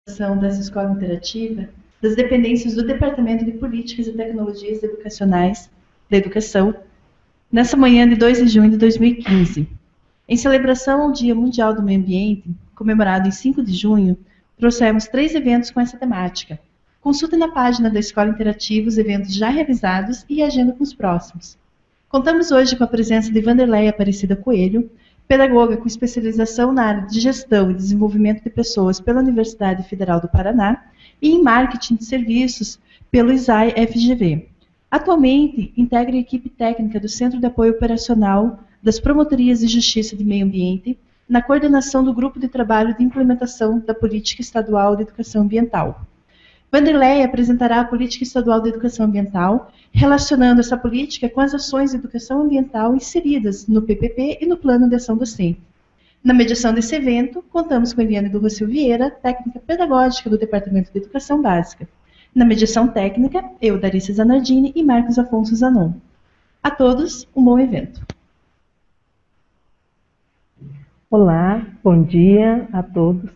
Dessa escola interativa, das dependências do Departamento de Políticas e Tecnologias Educacionais da Educação, nessa manhã de 2 de junho de 2015. Em celebração ao Dia Mundial do Meio Ambiente, comemorado em 5 de junho, trouxemos 3 eventos com essa temática. Consulte na página da Escola Interativa os eventos já realizados e a agenda com os próximos. Contamos hoje com a presença de Vanderleia Aparecida Coelho, pedagoga com especialização na área de gestão e desenvolvimento de pessoas pela Universidade Federal do Paraná e em marketing de serviços pelo ISAE-FGV. Atualmente, integra a equipe técnica do Centro de Apoio Operacional das Promotorias de Justiça de Meio Ambiente, na coordenação do Grupo de Trabalho de Implementação da Política Estadual de Educação Ambiental. Vanderleia apresentará a Política Estadual de Educação Ambiental, relacionando essa política com as ações de educação ambiental inseridas no PPP e no Plano de Ação Docente. Na mediação desse evento, contamos com Eliane do Rocio Vieira, técnica pedagógica do Departamento de Educação Básica. Na mediação técnica, eu, Darice Zanardini e Marcos Afonso Zanon. A todos, um bom evento. Olá, bom dia a todos.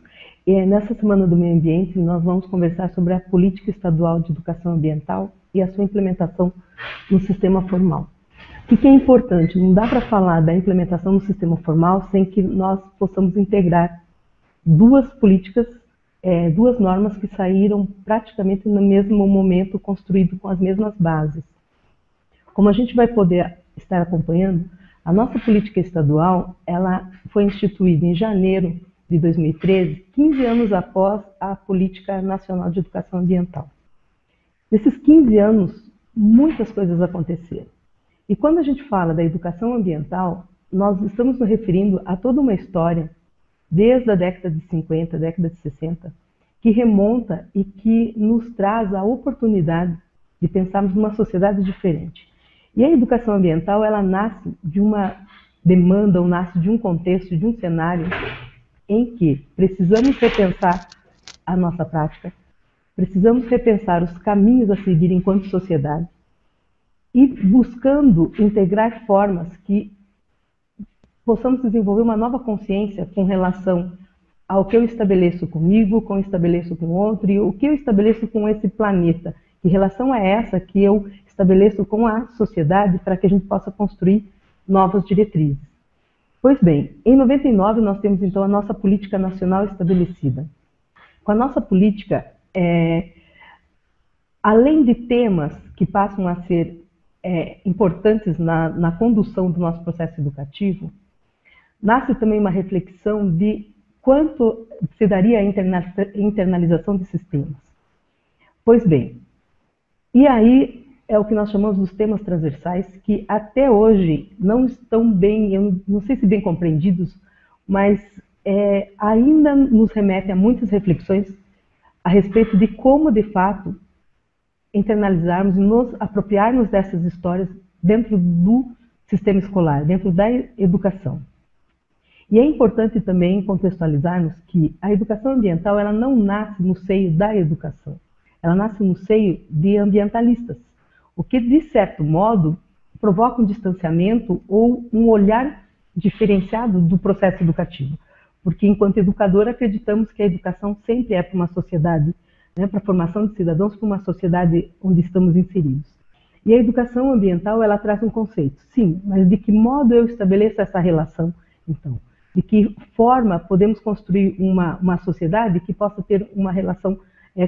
Nessa Semana do Meio Ambiente, nós vamos conversar sobre a Política Estadual de Educação Ambiental e a sua implementação no sistema formal. O que é importante? Não dá para falar da implementação no sistema formal sem que nós possamos integrar duas políticas, duas normas que saíram praticamente no mesmo momento, construído com as mesmas bases. Como a gente vai poder estar acompanhando, a nossa política estadual ela foi instituída em janeiro de 2013, 15 anos após a Política Nacional de Educação Ambiental. Nesses 15 anos, muitas coisas aconteceram. E quando a gente fala da educação ambiental, nós estamos nos referindo a toda uma história, desde a década de 50, década de 60, que remonta e que nos traz a oportunidade de pensarmos numa sociedade diferente. E a educação ambiental, ela nasce de uma demanda, ou nasce de um contexto, de um cenário em que precisamos repensar a nossa prática, precisamos repensar os caminhos a seguir enquanto sociedade e buscando integrar formas que possamos desenvolver uma nova consciência com relação ao que eu estabeleço comigo, com o que eu estabeleço com o outro e o que eu estabeleço com esse planeta. Que relação é essa que eu estabeleço com a sociedade para que a gente possa construir novas diretrizes? Pois bem, em 99 nós temos então a nossa política nacional estabelecida. Com a nossa política, além de temas que passam a ser importantes na condução do nosso processo educativo, nasce também uma reflexão de quanto se daria a internalização desses temas. Pois bem, e aí é o que nós chamamos dos temas transversais, que até hoje não estão bem, eu não sei se bem compreendidos, mas ainda nos remete a muitas reflexões a respeito de como, de fato, internalizarmos e nos apropriarmos dessas histórias dentro do sistema escolar, dentro da educação. E é importante também contextualizarmos que a educação ambiental ela não nasce no seio da educação, ela nasce no seio de ambientalistas. O que, de certo modo, provoca um distanciamento ou um olhar diferenciado do processo educativo. Porque, enquanto educador, acreditamos que a educação sempre é para uma sociedade, para a formação de cidadãos, para uma sociedade onde estamos inseridos. E a educação ambiental, ela traz um conceito. Sim, mas de que modo eu estabeleço essa relação, então? De que forma podemos construir uma sociedade que possa ter uma relação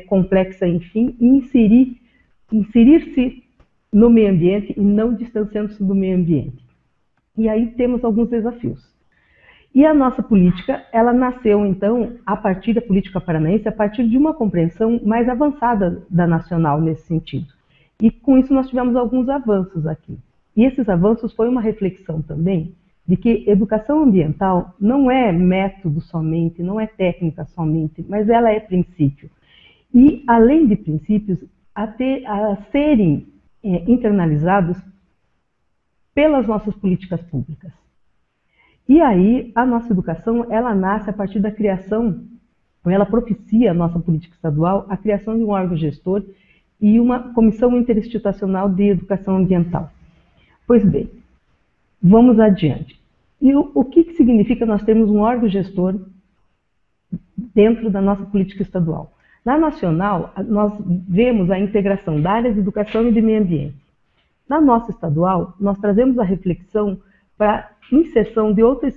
complexa, enfim, e inserir-se no meio ambiente e não distanciando-se do meio ambiente. E aí temos alguns desafios. E a nossa política, ela nasceu então, a partir da política paranaense, a partir de uma compreensão mais avançada da nacional nesse sentido. E com isso nós tivemos alguns avanços aqui. E esses avanços foi uma reflexão também de que educação ambiental não é método somente, não é técnica somente, mas ela é princípio. E além de princípios, a serem internalizados pelas nossas políticas públicas. E aí, a nossa educação, ela nasce a partir da criação, ou ela propicia a nossa política estadual, a criação de um órgão gestor e uma comissão interinstitucional de educação ambiental. Pois bem, vamos adiante. E o que significa nós termos um órgão gestor dentro da nossa política estadual. Na nacional, nós vemos a integração da área de educação e de meio ambiente. Na nossa estadual, nós trazemos a reflexão para inserção de outras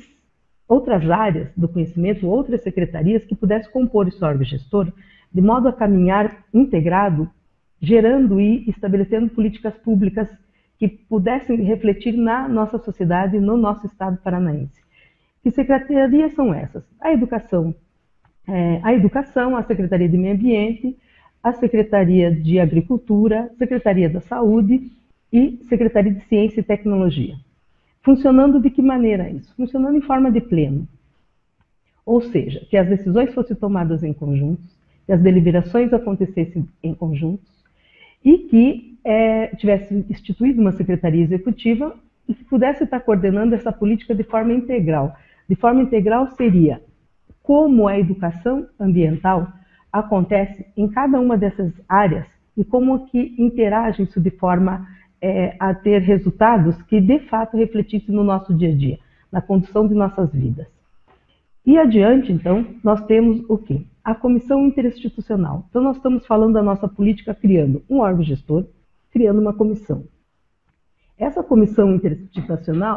áreas do conhecimento, outras secretarias que pudessem compor esse órgão gestor, de modo a caminhar integrado, gerando e estabelecendo políticas públicas que pudessem refletir na nossa sociedade, no nosso estado paranaense. Que secretarias são essas? A educação, a Secretaria de Meio Ambiente, a Secretaria de Agricultura, Secretaria da Saúde e Secretaria de Ciência e Tecnologia. Funcionando de que maneira isso? Funcionando em forma de pleno. Ou seja, que as decisões fossem tomadas em conjuntos, que as deliberações acontecessem em conjuntos e que tivesse instituído uma secretaria executiva e que pudesse estar coordenando essa política de forma integral. De forma integral seria como a educação ambiental acontece em cada uma dessas áreas e como que interage isso de forma a ter resultados que de fato refletissem no nosso dia a dia, na condução de nossas vidas. E adiante, então, nós temos o quê? A Comissão Interinstitucional. Então, nós estamos falando da nossa política criando um órgão gestor, criando uma comissão. Essa Comissão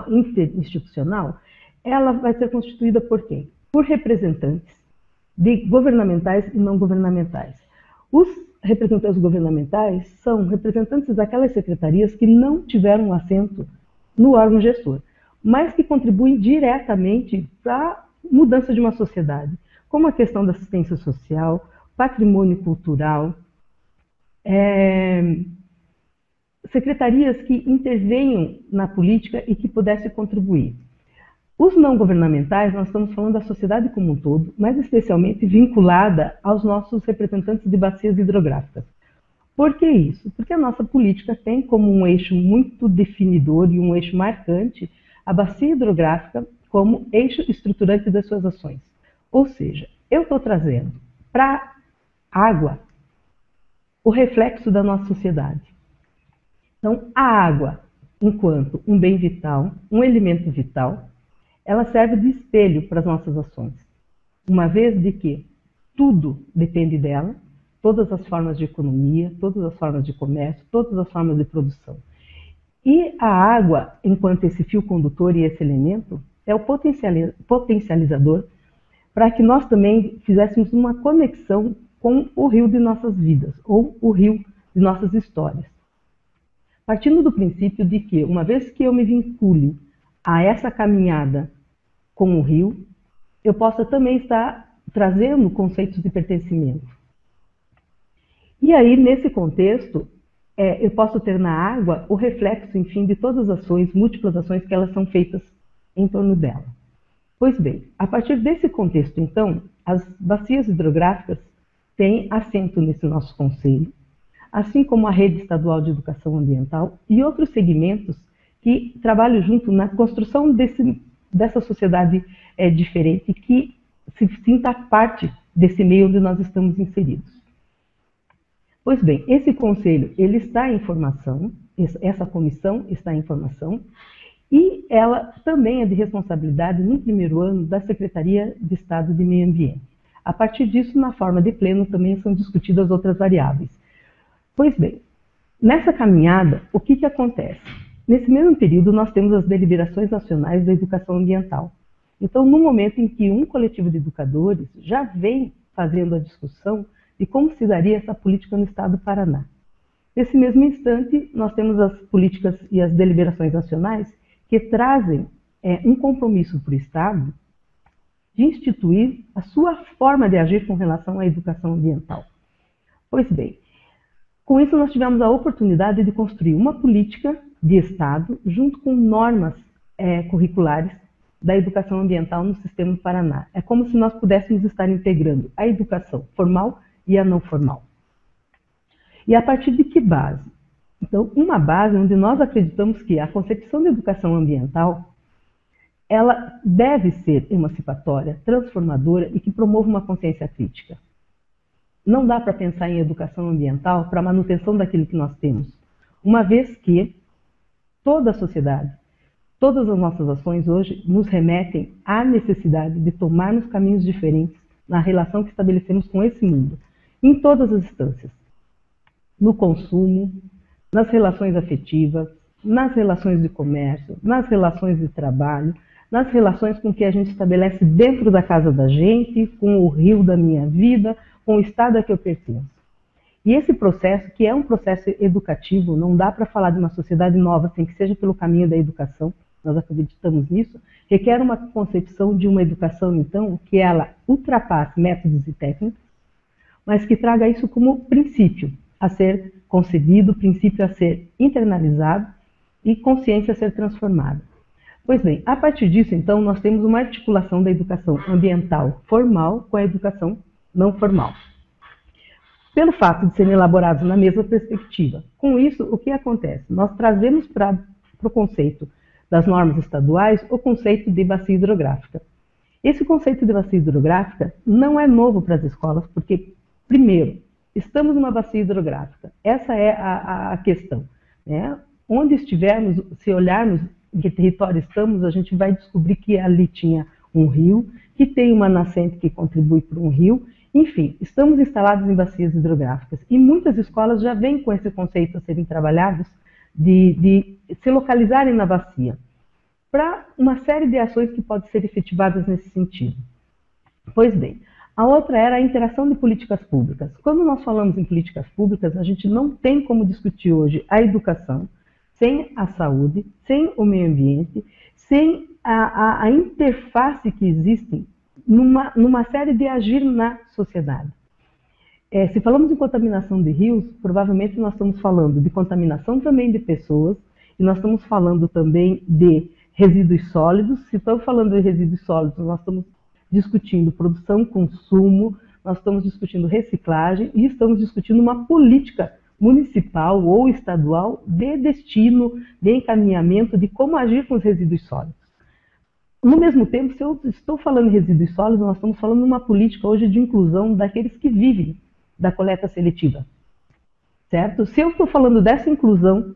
Interinstitucional, ela vai ser constituída por quem? Por representantes de governamentais e não governamentais. Os representantes governamentais são representantes daquelas secretarias que não tiveram assento no órgão gestor, mas que contribuem diretamente para a mudança de uma sociedade, como a questão da assistência social, patrimônio cultural, secretarias que intervenham na política e que pudessem contribuir. Os não governamentais, nós estamos falando da sociedade como um todo, mas especialmente vinculada aos nossos representantes de bacias hidrográficas. Por que isso? Porque a nossa política tem como um eixo muito definidor e um eixo marcante a bacia hidrográfica como eixo estruturante das suas ações. Ou seja, eu estou trazendo para a água o reflexo da nossa sociedade. Então, a água, enquanto um bem vital, um elemento vital, ela serve de espelho para as nossas ações, uma vez de que tudo depende dela, todas as formas de economia, todas as formas de comércio, todas as formas de produção. E a água, enquanto esse fio condutor e esse elemento, é o potencializador para que nós também fizéssemos uma conexão com o rio de nossas vidas, ou o rio de nossas histórias. Partindo do princípio de que, uma vez que eu me vincule a essa caminhada com o rio, eu possa também estar trazendo conceitos de pertencimento. E aí, nesse contexto, eu posso ter na água o reflexo, enfim, de todas as ações, múltiplas ações que elas são feitas em torno dela. Pois bem, a partir desse contexto, então, as bacias hidrográficas têm assento nesse nosso conselho, assim como a Rede Estadual de Educação Ambiental e outros segmentos que trabalham junto na construção dessa sociedade diferente que se sinta parte desse meio onde nós estamos inseridos. Pois bem, esse conselho ele está em formação, essa comissão está em formação, e ela também é de responsabilidade, no primeiro ano, da Secretaria de Estado de Meio Ambiente. A partir disso, na forma de pleno, também são discutidas outras variáveis. Pois bem, nessa caminhada, o que acontece? Nesse mesmo período, nós temos as deliberações nacionais da educação ambiental. Então, no momento em que um coletivo de educadores já vem fazendo a discussão de como se daria essa política no estado do Paraná. Nesse mesmo instante, nós temos as políticas e as deliberações nacionais que trazem um compromisso para o Estado de instituir a sua forma de agir com relação à educação ambiental. Pois bem, com isso nós tivemos a oportunidade de construir uma política de Estado junto com normas curriculares da educação ambiental no sistema do Paraná. É como se nós pudéssemos estar integrando a educação formal e a não formal. E a partir de que base? Então, uma base onde nós acreditamos que a concepção de educação ambiental ela deve ser emancipatória, transformadora e que promova uma consciência crítica. Não dá para pensar em educação ambiental para a manutenção daquilo que nós temos, uma vez que toda a sociedade, todas as nossas ações hoje nos remetem à necessidade de tomarmos caminhos diferentes na relação que estabelecemos com esse mundo, em todas as instâncias, no consumo, nas relações afetivas, nas relações de comércio, nas relações de trabalho, nas relações com que a gente estabelece dentro da casa da gente, com o rio da minha vida, com o estado a que eu pertenço. E esse processo, que é um processo educativo, não dá para falar de uma sociedade nova sem que seja pelo caminho da educação, nós acreditamos nisso, requer uma concepção de uma educação, então, que ela ultrapasse métodos e técnicas, mas que traga isso como princípio a ser concebido, princípio a ser internalizado e consciência a ser transformada. Pois bem, a partir disso, então, nós temos uma articulação da educação ambiental formal com a educação não formal, pelo fato de serem elaborados na mesma perspectiva. Com isso, o que acontece? Nós trazemos para o conceito das normas estaduais o conceito de bacia hidrográfica. Esse conceito de bacia hidrográfica não é novo para as escolas, porque, primeiro, estamos numa bacia hidrográfica. Essa é a questão, né? Onde estivermos, se olharmos em que território estamos, a gente vai descobrir que ali tinha um rio, que tem uma nascente que contribui para um rio. Enfim, estamos instalados em bacias hidrográficas. E muitas escolas já vêm com esse conceito a serem trabalhados de se localizarem na bacia, para uma série de ações que podem ser efetivadas nesse sentido. Pois bem, a outra era a interação de políticas públicas. Quando nós falamos em políticas públicas, a gente não tem como discutir hoje a educação sem a saúde, sem o meio ambiente, sem a interface que existe numa série de agir na sociedade. Se falamos em contaminação de rios, provavelmente nós estamos falando de contaminação também de pessoas, e nós estamos falando também de resíduos sólidos. Se estamos falando de resíduos sólidos, nós estamos discutindo produção, consumo, nós estamos discutindo reciclagem e estamos discutindo uma política municipal ou estadual de destino, de encaminhamento, de como agir com os resíduos sólidos. No mesmo tempo, se eu estou falando em resíduos sólidos, nós estamos falando de uma política hoje de inclusão daqueles que vivem da coleta seletiva, certo? Se eu estou falando dessa inclusão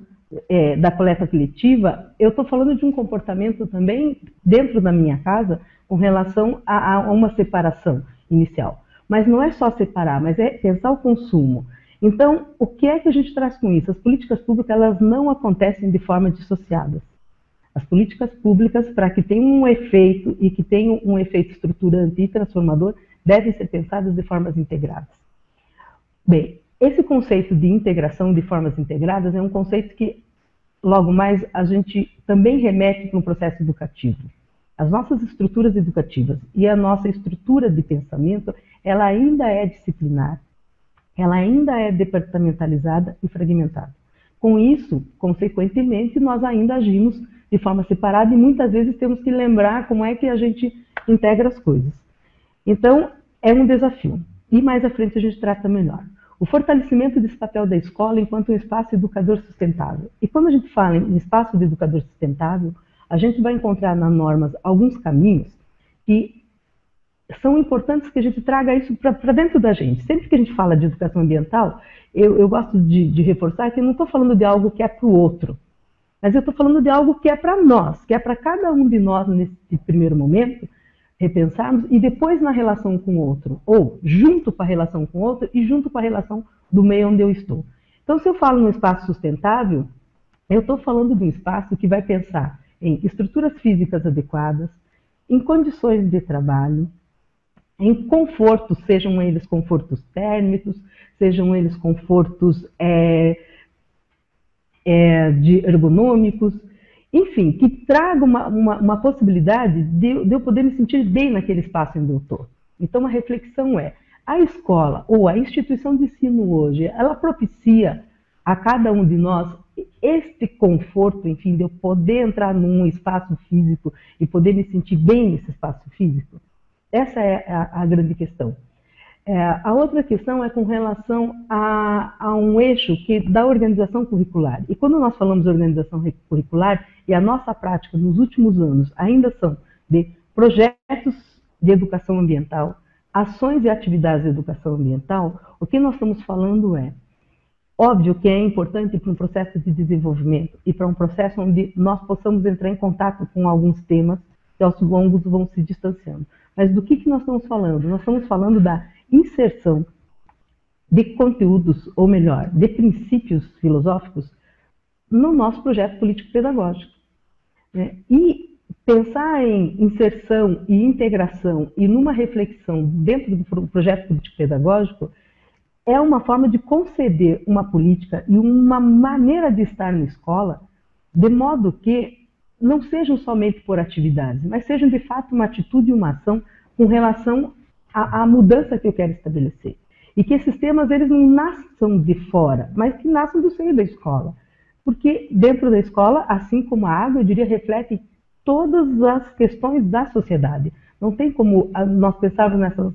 da coleta seletiva, eu estou falando de um comportamento também dentro da minha casa com relação a uma separação inicial. Mas não é só separar, mas é pensar o consumo. Então, o que é que a gente traz com isso? As políticas públicas, elas não acontecem de forma dissociadas. As políticas públicas, para que tenham um efeito e que tenham um efeito estruturante e transformador, devem ser pensadas de formas integradas. Bem, esse conceito de integração de formas integradas é um conceito que, logo mais, a gente também remete para um processo educativo. As nossas estruturas educativas e a nossa estrutura de pensamento, ela ainda é disciplinar, ela ainda é departamentalizada e fragmentada. Com isso, consequentemente, nós ainda agimos de forma separada e muitas vezes temos que lembrar como é que a gente integra as coisas. Então, é um desafio. E mais à frente a gente trata melhor. O fortalecimento desse papel da escola enquanto um espaço educador sustentável. E quando a gente fala em espaço de educador sustentável, a gente vai encontrar nas normas alguns caminhos que são importantes que a gente traga isso para dentro da gente. Sempre que a gente fala de educação ambiental, eu gosto de reforçar que eu não estou falando de algo que é para o outro, mas eu estou falando de algo que é para nós, que é para cada um de nós nesse primeiro momento, repensarmos e depois na relação com o outro, ou junto com a relação com o outro e junto com a relação do meio onde eu estou. Então, se eu falo num espaço sustentável, eu estou falando de um espaço que vai pensar em estruturas físicas adequadas, em condições de trabalho, em confortos, sejam eles confortos térmicos, sejam eles confortos ergonômicos, enfim, que traga uma possibilidade de eu poder me sentir bem naquele espaço onde eu estou. Então, a reflexão é, a escola ou a instituição de ensino hoje, ela propicia a cada um de nós este conforto, enfim, de eu poder entrar num espaço físico e poder me sentir bem nesse espaço físico? Essa é a grande questão. A outra questão é com relação a um eixo da organização curricular. E quando nós falamos de organização curricular, e a nossa prática nos últimos anos ainda são de projetos de educação ambiental, ações e atividades de educação ambiental, o que nós estamos falando é, óbvio que é importante para um processo de desenvolvimento e para um processo onde nós possamos entrar em contato com alguns temas que aos longos vão se distanciando. Mas do que nós estamos falando? Nós estamos falando da inserção de conteúdos, ou melhor, de princípios filosóficos no nosso projeto político-pedagógico, né? E pensar em inserção e integração e numa reflexão dentro do projeto político-pedagógico é uma forma de conceber uma política e uma maneira de estar na escola de modo que não sejam somente por atividades, mas sejam de fato uma atitude e uma ação com relação à mudança que eu quero estabelecer. E que esses temas eles não nasçam de fora, mas que nasçam do seio da escola. Porque dentro da escola, assim como a água, eu diria, reflete todas as questões da sociedade. Não tem como nós pensarmos nessas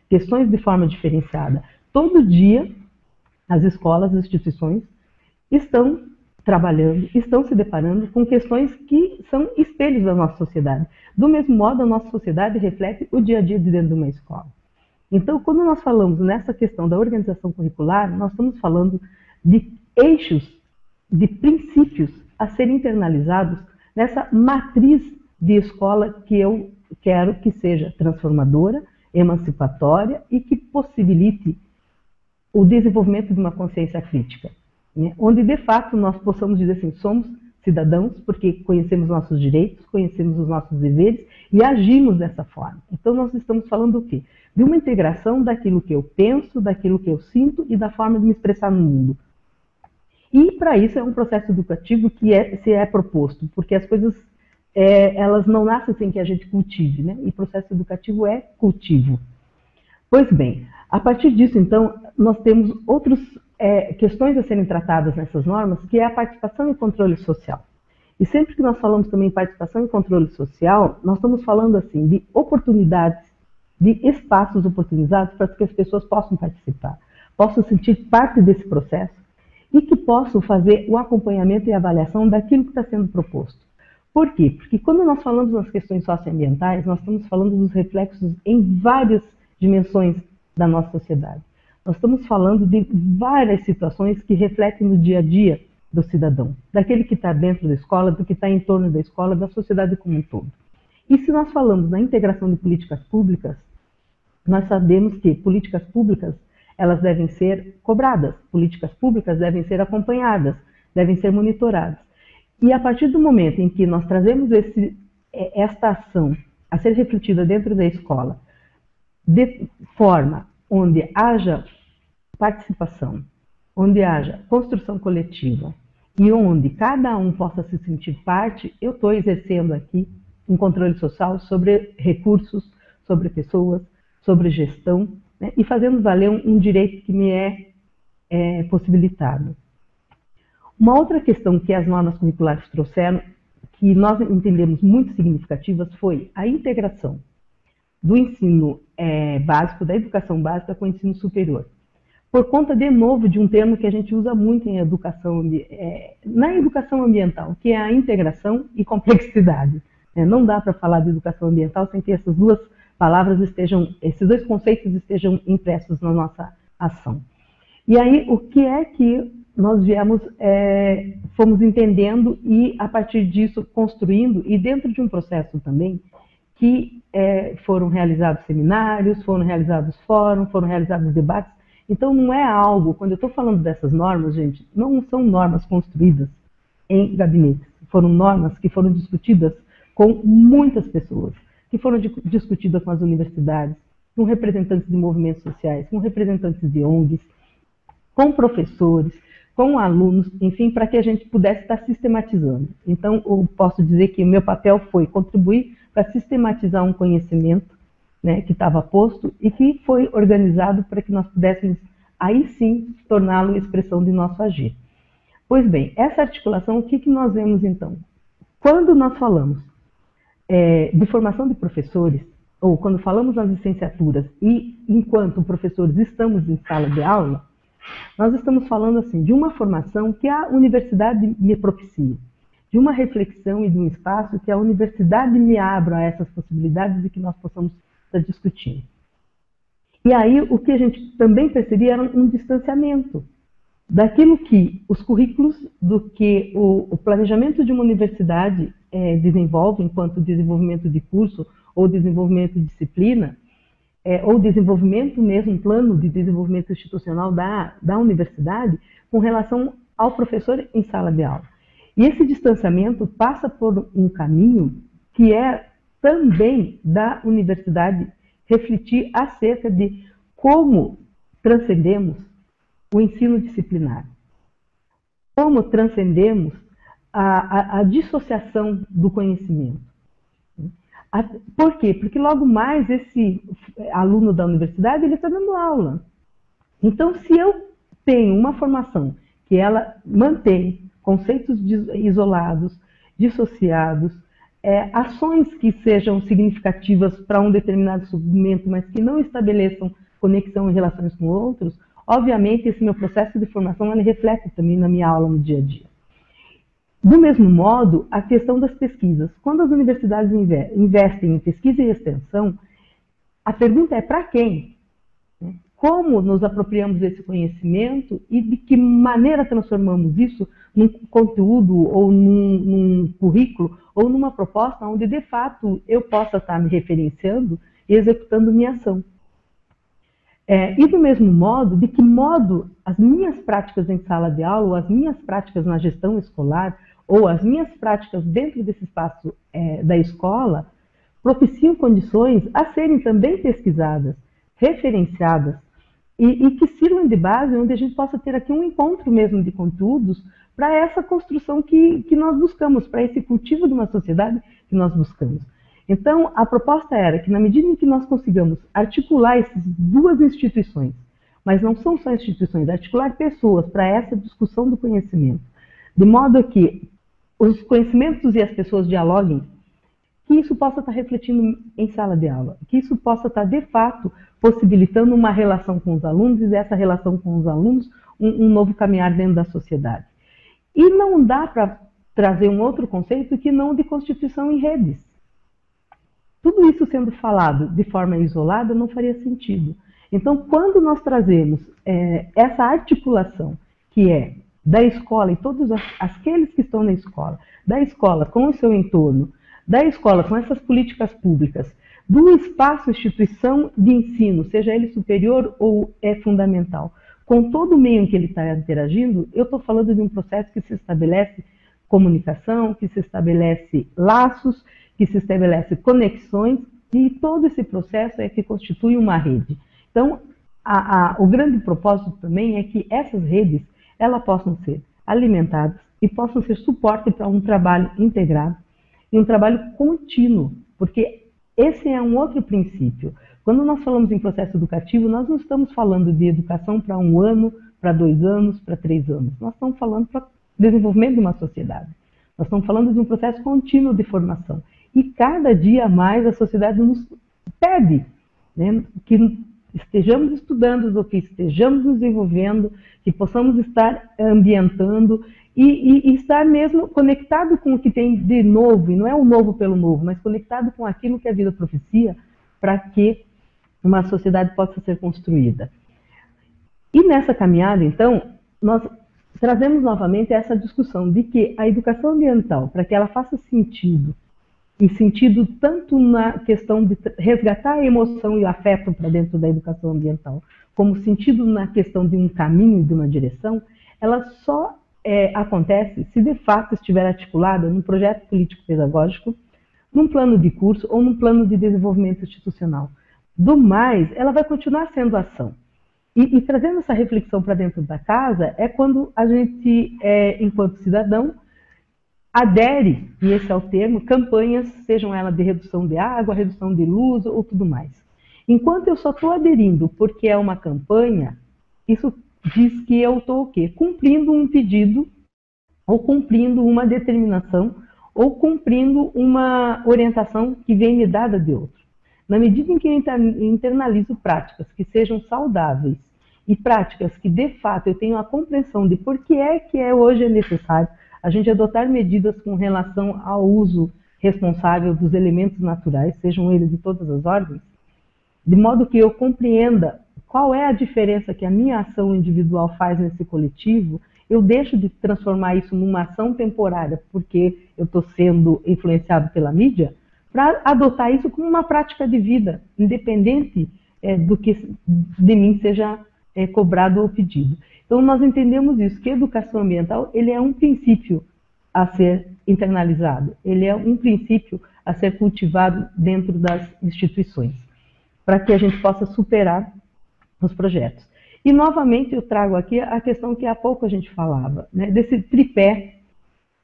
questões de forma diferenciada. Todo dia, as escolas, as instituições estão trabalhando, estão se deparando com questões que são espelhos da nossa sociedade. Do mesmo modo, a nossa sociedade reflete o dia a dia de dentro de uma escola. Então, quando nós falamos nessa questão da organização curricular, nós estamos falando de eixos, de princípios a serem internalizados nessa matriz de escola que eu quero que seja transformadora, emancipatória e que possibilite o desenvolvimento de uma consciência crítica, né? Onde, de fato, nós possamos dizer assim, somos cidadãos porque conhecemos nossos direitos, conhecemos os nossos deveres e agimos dessa forma. Então, nós estamos falando do quê? De uma integração daquilo que eu penso, daquilo que eu sinto e da forma de me expressar no mundo. E, para isso, é um processo educativo que se é proposto, porque as coisas elas não nascem sem que a gente cultive, né? E processo educativo é cultivo. Pois bem, a partir disso, então, nós temos outras questões a serem tratadas nessas normas, que é a participação e controle social. E sempre que nós falamos também em participação e controle social, nós estamos falando assim de oportunidades, de espaços oportunizados para que as pessoas possam participar, possam sentir parte desse processo e que possam fazer o acompanhamento e avaliação daquilo que está sendo proposto. Por quê? Porque quando nós falamos nas questões socioambientais, nós estamos falando dos reflexos em várias dimensões da nossa sociedade. Nós estamos falando de várias situações que refletem no dia a dia do cidadão, daquele que está dentro da escola, do que está em torno da escola, da sociedade como um todo. E se nós falamos na integração de políticas públicas, nós sabemos que políticas públicas elas devem ser cobradas, políticas públicas devem ser acompanhadas, devem ser monitoradas. E a partir do momento em que nós trazemos esta ação a ser refletida dentro da escola, de forma onde haja participação, onde haja construção coletiva e onde cada um possa se sentir parte, eu estou exercendo aqui um controle social sobre recursos, sobre pessoas, sobre gestão, né, e fazendo valer um direito que me é possibilitado. Uma outra questão que as normas curriculares trouxeram, que nós entendemos muito significativas, foi a integração do ensino básico, da educação básica com o ensino superior. Por conta, de novo, de um termo que a gente usa muito em educação, na educação ambiental, que é a integração e complexidade. Não dá para falar de educação ambiental sem que essas duas palavras esses dois conceitos estejam impressos na nossa ação. E aí, o que é que nós fomos entendendo e, a partir disso, construindo, e dentro de um processo também, que foram realizados seminários, foram realizados fóruns, foram realizados debates. Então, não é algo, quando eu estou falando dessas normas, gente, não são normas construídas em gabinetes. Foram normas que foram discutidas com muitas pessoas, que foram discutidas com as universidades, com representantes de movimentos sociais, com representantes de ONGs, com professores, com alunos, enfim, para que a gente pudesse estar sistematizando. Então, eu posso dizer que o meu papel foi contribuir para sistematizar um conhecimento, né, que estava posto e que foi organizado para que nós pudéssemos, aí sim, torná-lo expressão de nosso agir. Pois bem, essa articulação, o que nós vemos então? Quando nós falamos de formação de professores, ou quando falamos nas licenciaturas e enquanto professores estamos em sala de aula, nós estamos falando assim de uma formação que a universidade me propicia, de uma reflexão e de um espaço que a universidade me abra a essas possibilidades e que nós possamos estar discutindo. E aí o que a gente também percebia era um distanciamento daquilo que os currículos, do que o planejamento de uma universidade desenvolve enquanto desenvolvimento de curso ou desenvolvimento de disciplina, ou desenvolvimento mesmo, um plano de desenvolvimento institucional da universidade com relação ao professor em sala de aula. E esse distanciamento passa por um caminho que é também da universidade refletir acerca de como transcendemos o ensino disciplinar, como transcendemos a dissociação do conhecimento. Por quê? Porque logo mais esse aluno da universidade ele está dando aula. Então, se eu tenho uma formação que ela mantém conceitos isolados, dissociados, ações que sejam significativas para um determinado segmento, mas que não estabeleçam conexão e relações com outros, obviamente esse meu processo de formação ele reflete também na minha aula no dia a dia. Do mesmo modo, a questão das pesquisas. Quando as universidades investem em pesquisa e extensão, a pergunta é para quem? Como nos apropriamos desse conhecimento e de que maneira transformamos isso num conteúdo ou num currículo ou numa proposta onde, de fato, eu possa estar me referenciando e executando minha ação. E do mesmo modo, de que modo as minhas práticas em sala de aula, ou as minhas práticas na gestão escolar, ou as minhas práticas dentro desse espaço da escola, propiciam condições a serem também pesquisadas, referenciadas, e que sirvam de base onde a gente possa ter aqui um encontro mesmo de conteúdos para essa construção que nós buscamos, para esse cultivo de uma sociedade que nós buscamos. Então, a proposta era que, na medida em que nós consigamos articular essas duas instituições, mas não são só instituições, articular pessoas para essa discussão do conhecimento, de modo que os conhecimentos e as pessoas dialoguem, que isso possa estar refletindo em sala de aula, que isso possa estar, de fato, possibilitando uma relação com os alunos e dessa relação com os alunos um novo caminhar dentro da sociedade. E não dá para trazer um outro conceito que não de constituição em redes. Tudo isso sendo falado de forma isolada não faria sentido. Então, quando nós trazemos essa articulação, que é da escola e todos aqueles que estão na escola, da escola com o seu entorno, da escola com essas políticas públicas, do espaço instituição de ensino, seja ele superior ou fundamental, com todo o meio em que ele está interagindo, eu estou falando de um processo que se estabelece comunicação, que se estabelece laços, que se estabelece conexões, e todo esse processo é que constitui uma rede. Então, o grande propósito também é que essas redes elas possam ser alimentadas e possam ser suporte para um trabalho integrado e um trabalho contínuo, porque esse é um outro princípio. Quando nós falamos em processo educativo, nós não estamos falando de educação para 1 ano, para 2 anos, para 3 anos. Nós estamos falando para desenvolvimento de uma sociedade. Nós estamos falando de um processo contínuo de formação. E cada dia mais a sociedade nos pede, né, que estejamos estudando, que estejamos nos desenvolvendo, que possamos estar ambientando e estar mesmo conectado com o que tem de novo, e não é o novo pelo novo, mas conectado com aquilo que a vida propicia para que uma sociedade possa ser construída. E nessa caminhada, então, nós trazemos novamente essa discussão de que a educação ambiental, para que ela faça sentido, em sentido tanto na questão de resgatar a emoção e o afeto para dentro da educação ambiental, como sentido na questão de um caminho, de uma direção, ela só acontece se de fato estiver articulada num projeto político-pedagógico, num plano de curso ou num plano de desenvolvimento institucional. Do mais, ela vai continuar sendo ação. E trazendo essa reflexão para dentro da casa é quando a gente, enquanto cidadão, adere, e esse é o termo, campanhas, sejam elas de redução de água, redução de luz ou tudo mais. Enquanto eu só estou aderindo porque é uma campanha, isso diz que eu estou o quê? Cumprindo um pedido, ou cumprindo uma determinação, ou cumprindo uma orientação que vem me dada de outro. Na medida em que eu internalizo práticas que sejam saudáveis e práticas que, de fato, eu tenho a compreensão de por que hoje é necessário a gente adotar medidas com relação ao uso responsável dos elementos naturais, sejam eles de todas as ordens, de modo que eu compreenda qual é a diferença que a minha ação individual faz nesse coletivo, eu deixo de transformar isso numa ação temporária, porque eu estou sendo influenciado pela mídia, para adotar isso como uma prática de vida, independente do que de mim seja cobrado ou pedido. Então, nós entendemos isso, que a educação ambiental ele é um princípio a ser internalizado, ele é um princípio a ser cultivado dentro das instituições, para que a gente possa superar os projetos. E, novamente, eu trago aqui a questão que há pouco a gente falava, né, desse tripé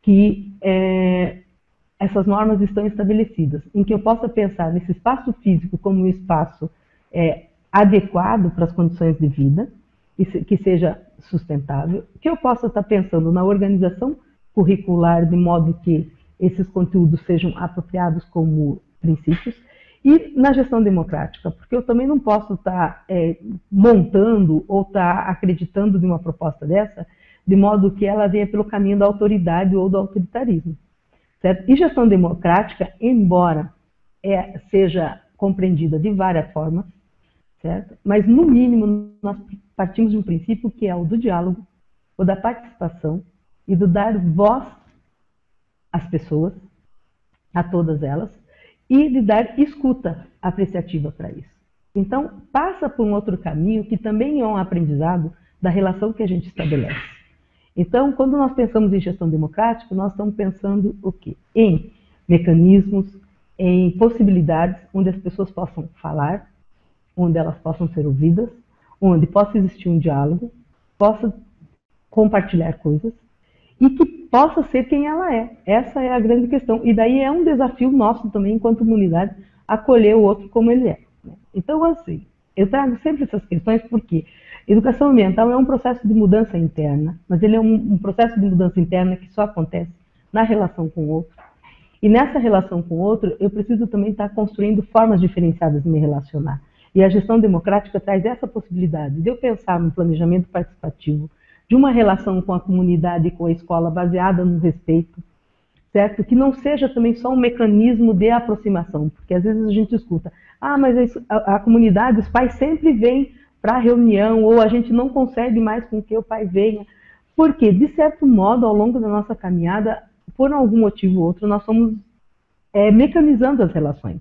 que essas normas estão estabelecidas, em que eu possa pensar nesse espaço físico como um espaço adequado para as condições de vida, que seja sustentável, que eu possa estar pensando na organização curricular de modo que esses conteúdos sejam apropriados como princípios, e na gestão democrática, porque eu também não posso estar montando ou estar acreditando de uma proposta dessa, de modo que ela venha pelo caminho da autoridade ou do autoritarismo. Certo? E gestão democrática, embora seja compreendida de várias formas, certo? Mas, no mínimo, nós partimos de um princípio que é o do diálogo, o da participação e do dar voz às pessoas, a todas elas, e de dar escuta apreciativa para isso. Então, passa por um outro caminho que também é um aprendizado da relação que a gente estabelece. Então, quando nós pensamos em gestão democrática, nós estamos pensando o quê? Em mecanismos, em possibilidades onde as pessoas possam falar, onde elas possam ser ouvidas, onde possa existir um diálogo, possa compartilhar coisas e que possa ser quem ela é. Essa é a grande questão. E daí é um desafio nosso também, enquanto comunidade, acolher o outro como ele é. Então, assim, eu trago sempre essas questões porque educação ambiental é um processo de mudança interna, mas ele é um processo de mudança interna que só acontece na relação com o outro. E nessa relação com o outro, eu preciso também estar construindo formas diferenciadas de me relacionar. E a gestão democrática traz essa possibilidade de eu pensar no planejamento participativo, de uma relação com a comunidade e com a escola baseada no respeito, certo? Que não seja também só um mecanismo de aproximação, porque às vezes a gente escuta, mas a comunidade, os pais sempre vêm para a reunião, ou a gente não consegue mais com que o pai venha, porque, de certo modo, ao longo da nossa caminhada, por algum motivo ou outro, nós somos mecanizando as relações,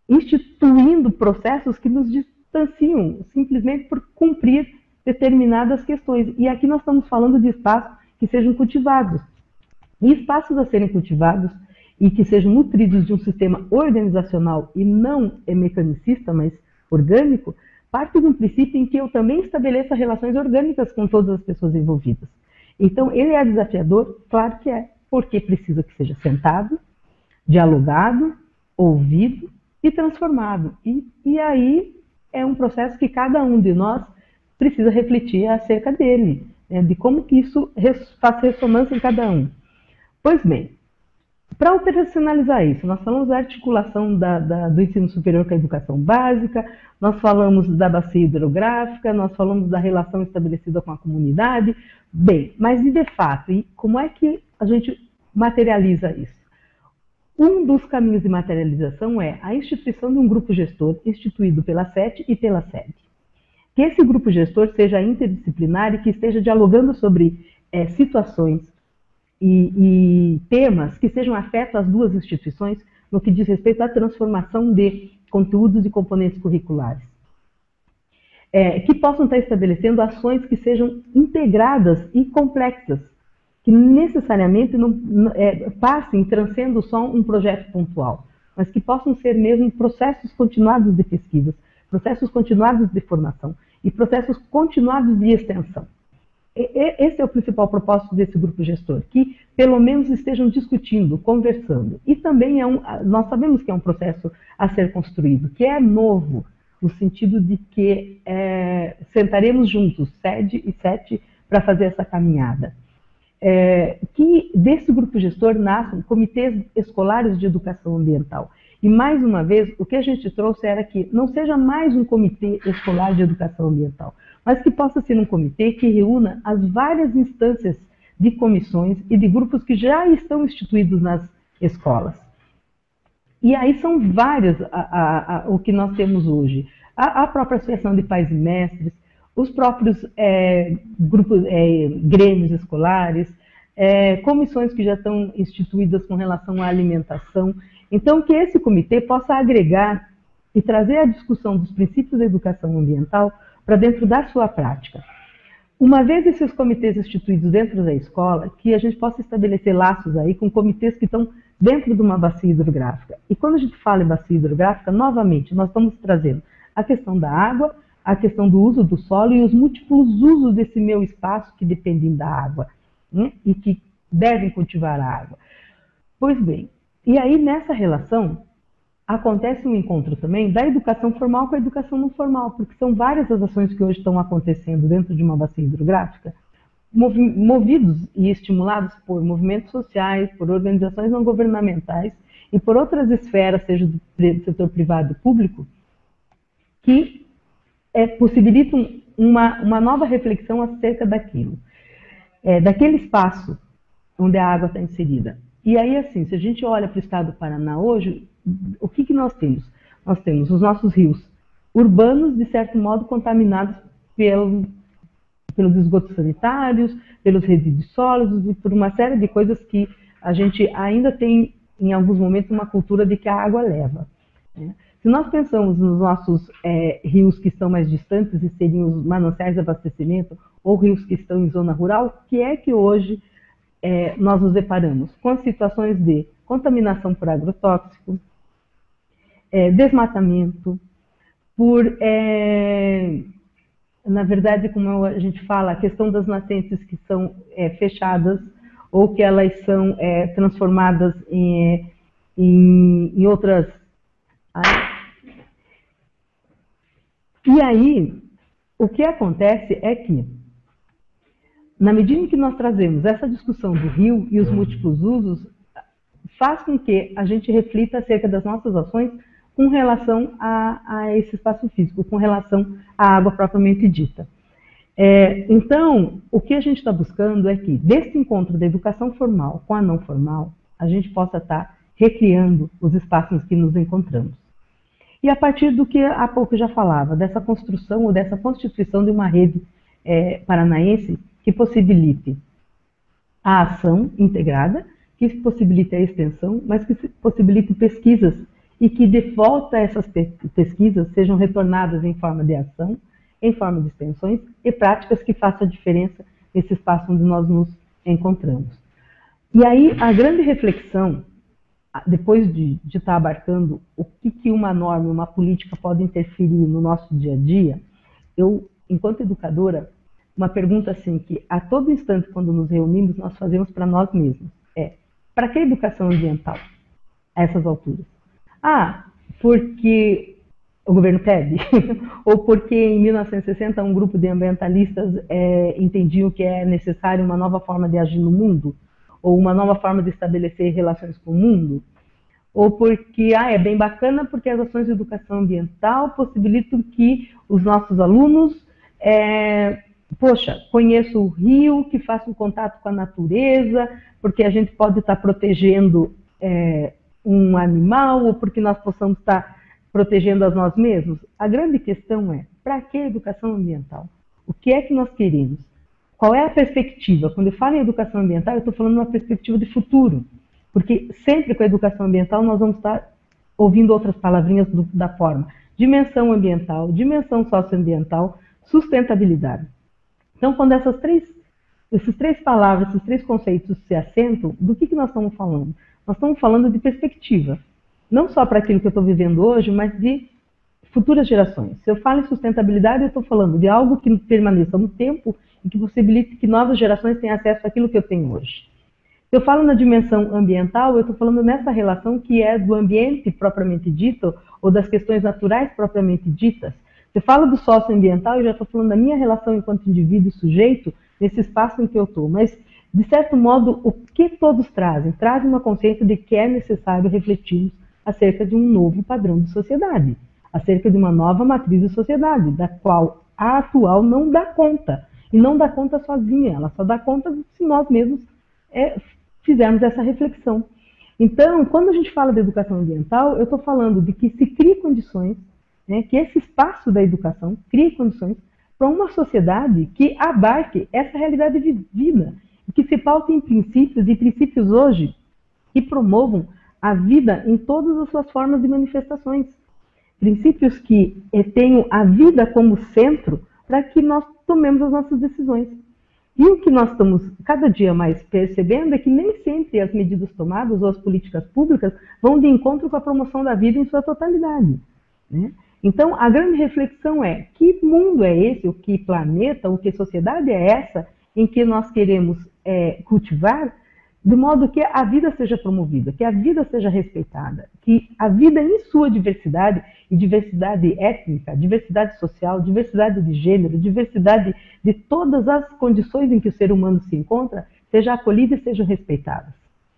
instituindo processos que nos distanciam, simplesmente por cumprir determinadas questões. E aqui nós estamos falando de espaços que sejam cultivados. E espaços a serem cultivados e que sejam nutridos de um sistema organizacional e não mecanicista, mas orgânico, parte de um princípio em que eu também estabeleça relações orgânicas com todas as pessoas envolvidas. Então, ele é desafiador? Claro que é, porque precisa que seja sentado, dialogado, ouvido e transformado. E aí é um processo que cada um de nós precisa refletir acerca dele, né, de como que isso faz ressonância em cada um. Pois bem, para operacionalizar isso, nós falamos da articulação do ensino superior com a educação básica, nós falamos da bacia hidrográfica, nós falamos da relação estabelecida com a comunidade. Bem, mas e de fato, e como é que a gente materializa isso? Um dos caminhos de materialização é a instituição de um grupo gestor instituído pela SET e pela SED. Que esse grupo gestor seja interdisciplinar e que esteja dialogando sobre situações e temas que sejam afetos às duas instituições no que diz respeito à transformação de conteúdos e componentes curriculares. Que possam estar estabelecendo ações que sejam integradas e complexas, que necessariamente não passem, transcendam só um projeto pontual, mas que possam ser mesmo processos continuados de pesquisas, processos continuados de formação e processos continuados de extensão. Esse é o principal propósito desse grupo gestor, que pelo menos estejam discutindo, conversando. E também nós sabemos que é um processo a ser construído, que é novo, no sentido de que sentaremos juntos, SED e SET, para fazer essa caminhada. Que desse grupo gestor nascem comitês escolares de educação ambiental. E, mais uma vez, o que a gente trouxe era que não seja mais um comitê escolar de educação ambiental, mas que possa ser um comitê que reúna as várias instâncias de comissões e de grupos que já estão instituídos nas escolas. E aí são várias o que nós temos hoje. A própria Associação de Pais e Mestres, os próprios grupos, grêmios escolares, comissões que já estão instituídas com relação à alimentação. Então, que esse comitê possa agregar e trazer a discussão dos princípios da educação ambiental para dentro da sua prática. Uma vez esses comitês instituídos dentro da escola, que a gente possa estabelecer laços aí com comitês que estão dentro de uma bacia hidrográfica. E quando a gente fala em bacia hidrográfica, novamente, nós estamos trazendo a questão da água, a questão do uso do solo e os múltiplos usos desse meu espaço que dependem da água, né? E que devem cultivar a água. Pois bem, e aí nessa relação acontece um encontro também da educação formal com a educação não formal, porque são várias as ações que hoje estão acontecendo dentro de uma bacia hidrográfica, movidos e estimulados por movimentos sociais, por organizações não governamentais e por outras esferas, seja do setor privado e público, que possibilitam uma nova reflexão acerca daquilo, daquele espaço onde a água está inserida. E aí, assim, se a gente olha para o estado do Paraná hoje, o que nós temos? Nós temos os nossos rios urbanos, de certo modo, contaminados pelos esgotos sanitários, pelos resíduos sólidos e por uma série de coisas que a gente ainda tem, em alguns momentos, uma cultura de que a água leva, né? Se nós pensamos nos nossos rios que estão mais distantes e seriam os mananciais de abastecimento, ou rios que estão em zona rural, o que é que hoje nós nos deparamos? Com as situações de contaminação por agrotóxico, desmatamento, na verdade, como a gente fala, a questão das nascentes que são fechadas ou que elas são transformadas em outras... E aí, o que acontece é que, na medida em que nós trazemos essa discussão do rio e os múltiplos usos, faz com que a gente reflita acerca das nossas ações com relação a esse espaço físico, com relação à água propriamente dita. Então, o que a gente está buscando é que, desse encontro da educação formal com a não formal, a gente possa estar recriando os espaços que nos encontramos. E a partir do que há pouco eu já falava, dessa construção ou dessa constituição de uma rede paranaense que possibilite a ação integrada, que possibilite a extensão, mas que possibilite pesquisas e que de volta essas pesquisas sejam retornadas em forma de ação, em forma de extensões e práticas que façam a diferença nesse espaço onde nós nos encontramos. E aí a grande reflexão, depois de estar abarcando o que uma norma, uma política pode interferir no nosso dia a dia, eu, enquanto educadora, uma pergunta assim que a todo instante quando nos reunimos nós fazemos para nós mesmos para que educação ambiental a essas alturas? Porque o governo pede? Ou porque em 1960 um grupo de ambientalistas entendiam que é necessário uma nova forma de agir no mundo? Ou uma nova forma de estabelecer relações com o mundo? Ou porque é bem bacana porque as ações de educação ambiental possibilitam que os nossos alunos conheçam o rio, que façam contato com a natureza, porque a gente pode estar protegendo um animal, ou porque nós possamos estar protegendo a nós mesmos. A grande questão é, para que educação ambiental? O que é que nós queremos? Qual é a perspectiva? Quando eu falo em educação ambiental, eu estou falando de uma perspectiva de futuro, porque sempre com a educação ambiental nós vamos estar ouvindo outras palavrinhas da forma dimensão ambiental, dimensão socioambiental, sustentabilidade. Então, quando essas três palavras, esses três conceitos se assentam, do que nós estamos falando? Nós estamos falando de perspectiva, não só para aquilo que eu estou vivendo hoje, mas de futuras gerações. Se eu falo em sustentabilidade, eu estou falando de algo que permaneça no tempo e que possibilite que novas gerações tenham acesso àquilo que eu tenho hoje. Se eu falo na dimensão ambiental, eu estou falando nessa relação que é do ambiente propriamente dito, ou das questões naturais propriamente ditas. Se eu falo do socioambiental, eu já estou falando da minha relação enquanto indivíduo e sujeito, nesse espaço em que eu estou. Mas, de certo modo, o que todos trazem? Trazem uma consciência de que é necessário refletirmos acerca de um novo padrão de sociedade, acerca de uma nova matriz de sociedade, da qual a atual não dá conta. E não dá conta sozinha, ela só dá conta se nós mesmos fizermos essa reflexão. Então, quando a gente fala de educação ambiental, eu estou falando de que se crie condições, que esse espaço da educação crie condições para uma sociedade que abarque essa realidade vivida, e que se paute em princípios, e princípios hoje que promovam a vida em todas as suas formas e manifestações. Princípios que tenham a vida como centro para que nós tomemos as nossas decisões. E o que nós estamos cada dia mais percebendo é que nem sempre as medidas tomadas ou as políticas públicas vão de encontro com a promoção da vida em sua totalidade, né? Então, a grande reflexão é: que mundo é esse, o que planeta, o que sociedade é essa em que nós queremos cultivar, de modo que a vida seja promovida, que a vida seja respeitada, que a vida em sua diversidade, e diversidade étnica, diversidade social, diversidade de gênero, diversidade de todas as condições em que o ser humano se encontra, seja acolhida e seja respeitada,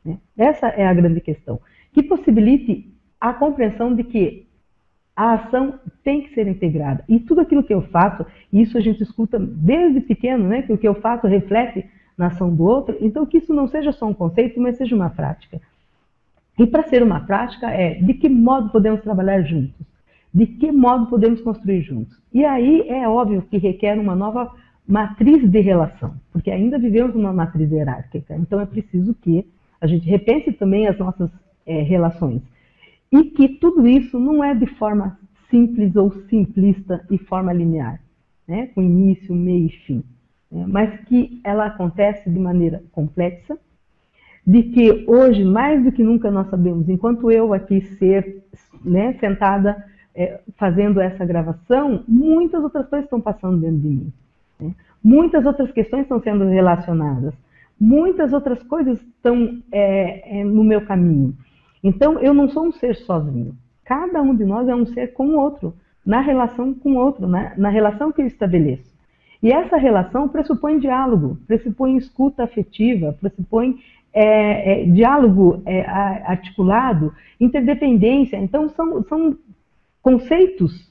né? Essa é a grande questão, que possibilite a compreensão de que a ação tem que ser integrada. E tudo aquilo que eu faço, e isso a gente escuta desde pequeno, né, que o que eu faço reflete na ação do outro, então que isso não seja só um conceito, mas seja uma prática. E para ser uma prática de que modo podemos trabalhar juntos? De que modo podemos construir juntos? E aí é óbvio que requer uma nova matriz de relação, porque ainda vivemos uma matriz hierárquica, então é preciso que a gente repense também as nossas relações. E que tudo isso não é de forma simples ou simplista e forma linear, né, com início, meio e fim, né, mas que ela acontece de maneira complexa, de que hoje, mais do que nunca, nós sabemos, enquanto eu aqui né, sentada fazendo essa gravação, muitas outras coisas estão passando dentro de mim, né? Muitas outras questões estão sendo relacionadas, muitas outras coisas estão no meu caminho. Então, eu não sou um ser sozinho. Cada um de nós é um ser com o outro, na relação com o outro, na relação que eu estabeleço. E essa relação pressupõe diálogo, pressupõe escuta afetiva, pressupõe diálogo articulado, interdependência. Então, são conceitos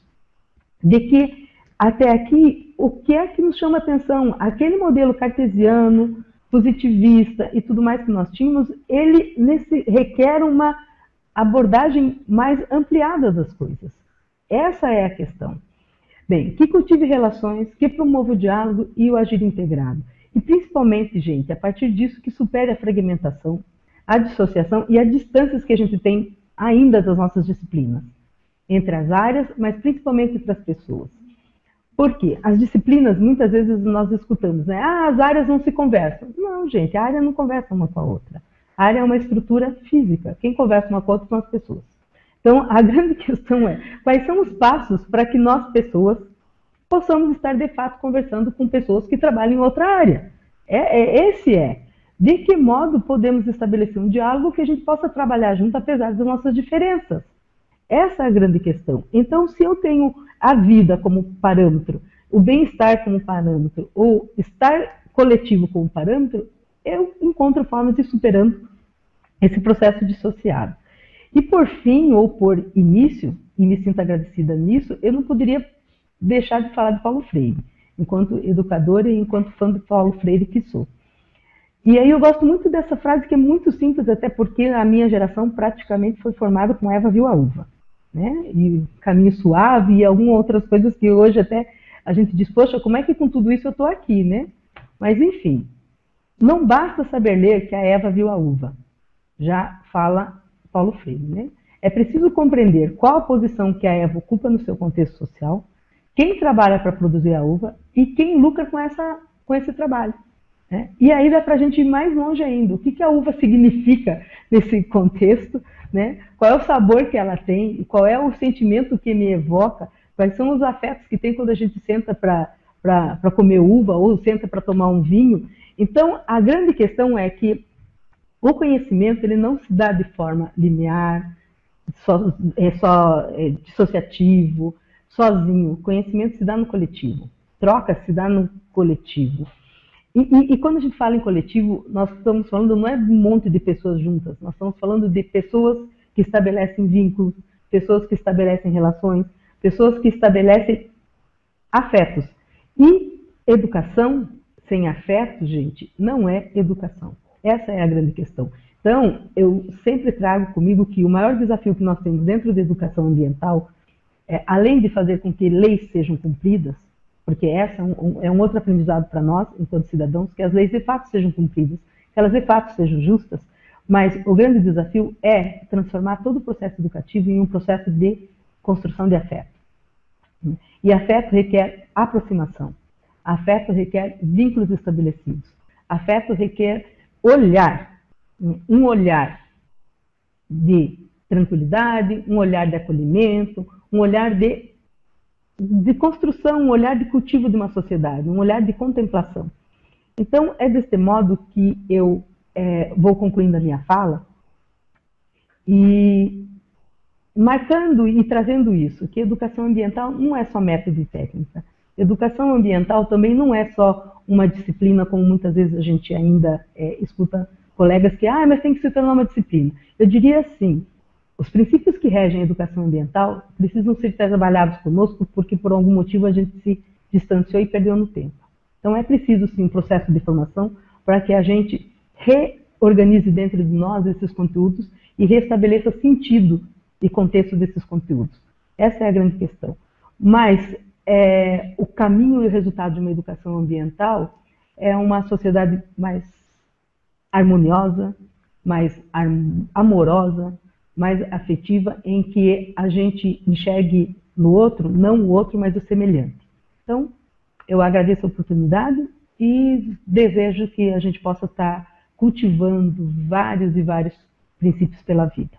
de que, até aqui, o que é que nos chama atenção? Aquele modelo cartesiano, positivista e tudo mais que nós tínhamos, ele requer uma abordagem mais ampliada das coisas. Essa é a questão. Bem, que cultive relações, que promova o diálogo e o agir integrado. E principalmente, gente, a partir disso que supere a fragmentação, a dissociação e as distâncias que a gente tem ainda das nossas disciplinas, entre as áreas, mas principalmente entre as pessoas. Por quê? As disciplinas, muitas vezes nós escutamos, né? As áreas não se conversam. Não, gente, a área não conversa uma com a outra. A área é uma estrutura física. Quem conversa uma com a outra são as pessoas. Então, a grande questão é, quais são os passos para que nós, pessoas, possamos estar, de fato, conversando com pessoas que trabalham em outra área? De que modo podemos estabelecer um diálogo que a gente possa trabalhar junto, apesar das nossas diferenças? Essa é a grande questão. Então, se eu tenho a vida como parâmetro, o bem-estar como parâmetro, ou estar coletivo como parâmetro, eu encontro formas de ir superando esse processo dissociado. E por fim, ou por início, e me sinto agradecida nisso, eu não poderia deixar de falar de Paulo Freire, enquanto educadora e enquanto fã de Paulo Freire que sou. E aí eu gosto muito dessa frase, que é muito simples, até porque a minha geração praticamente foi formada com Eva viu a uva, né? E Caminho Suave e algumas outras coisas que hoje até a gente diz, poxa, como é que com tudo isso eu estou aqui, né? Mas enfim, não basta saber ler que a Eva viu a uva, já fala Paulo Freire, né? É preciso compreender qual a posição que a Eva ocupa no seu contexto social, quem trabalha para produzir a uva e quem lucra com esse trabalho, né? E aí dá para a gente ir mais longe ainda. O que a uva significa nesse contexto, né? Qual é o sabor que ela tem, qual é o sentimento que me evoca, quais são os afetos que tem quando a gente senta para comer uva ou senta para tomar um vinho. Então, a grande questão é que o conhecimento ele não se dá de forma linear, só dissociativo, sozinho. O conhecimento se dá no coletivo. Troca se dá no coletivo. E quando a gente fala em coletivo, nós estamos falando, não é de um monte de pessoas juntas, nós estamos falando de pessoas que estabelecem vínculos, pessoas que estabelecem relações, pessoas que estabelecem afetos. E educação sem afeto, gente, não é educação. Essa é a grande questão. Então, eu sempre trago comigo que o maior desafio que nós temos dentro da educação ambiental, além de fazer com que leis sejam cumpridas, porque essa é um outro aprendizado para nós, enquanto cidadãos, que as leis de fato sejam cumpridas, que elas de fato sejam justas. Mas o grande desafio é transformar todo o processo educativo em um processo de construção de afeto. E afeto requer aproximação. Afeto requer vínculos estabelecidos. Afeto requer olhar, um olhar de tranquilidade, um olhar de acolhimento, um olhar de construção, um olhar de cultivo de uma sociedade, um olhar de contemplação. Então, é deste modo que eu vou concluindo a minha fala e marcando e trazendo isso, que educação ambiental não é só método e técnica. Educação ambiental também não é só uma disciplina, como muitas vezes a gente ainda escuta colegas que, mas tem que se tornar uma disciplina. Eu diria assim, os princípios que regem a educação ambiental precisam ser trabalhados conosco porque por algum motivo a gente se distanciou e perdeu no tempo. Então é preciso sim um processo de formação para que a gente reorganize dentro de nós esses conteúdos e restabeleça sentido e contexto desses conteúdos. Essa é a grande questão. Mas o caminho e o resultado de uma educação ambiental é uma sociedade mais harmoniosa, mais amorosa, mais afetiva, em que a gente enxergue no outro, não o outro, mas o semelhante. Então, eu agradeço a oportunidade e desejo que a gente possa estar cultivando vários e vários princípios pela vida.